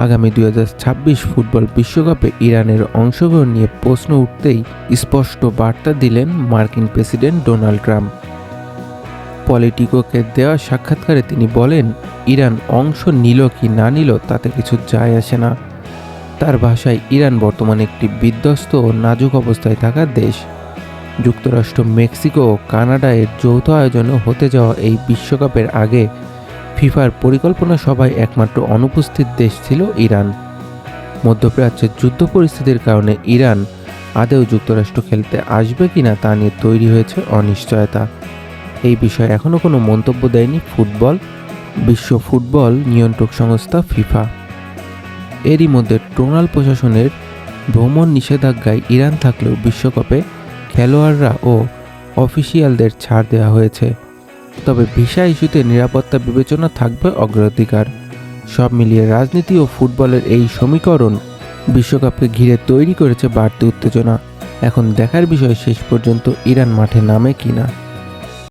আগামী 2026 ফুটবল বিশ্বকাপে ইরানের অংশগ্রহণ নিয়ে প্রশ্ন উঠতেই স্পষ্ট বার্তা দিলেন মার্কিন প্রেসিডেন্ট ডোনাল্ড ট্রাম্প। পলিটিকোকে দেওয়া সাক্ষাৎকারে তিনি বলেন, ইরান অংশ নিল কি না নিল তাতে কিছু যায় আসে না। তার ভাষায়, ইরান বর্তমানে একটি বিধ্বস্ত ও নাজুক অবস্থায় থাকা দেশ। যুক্তরাষ্ট্র, মেক্সিকো ও কানাডা এর যৌথ আয়োজনে হতে যাওয়া এই বিশ্বকাপের আগে ফিফার পরিকল্পনা সভায় একমাত্র অনুপস্থিত দেশ ছিল ইরান। মধ্যপ্রাচ্যের যুদ্ধ পরিস্থিতির কারণে ইরান আদৌ যুক্তরাষ্ট্র খেলতে আসবে কিনা তা নিয়ে তৈরি হয়েছে অনিশ্চয়তা। এই বিষয়ে এখনও কোনো মন্তব্য দেয়নি বিশ্ব ফুটবল নিয়ন্ত্রক সংস্থা ফিফা। এরই মধ্যে ডোনাল্ড প্রশাসনের ভ্রমণ নিষেধাজ্ঞায় ইরান থাকলেও বিশ্বকাপে খেলোয়াড়রা ও অফিসিয়ালদের ছাড় দেওয়া হয়েছে। তবে ভিসা ইস্যুতে নিরাপত্তা বিবেচনা থাকবে অগ্রাধিকার। সব মিলিয়ে রাজনীতি ও ফুটবলের এই সমীকরণ বিশ্বকাপকে ঘিরে তৈরি করেছে বাড়তি উত্তেজনা। এখন দেখার বিষয় শেষ পর্যন্ত ইরান মাঠে নামে কিনা।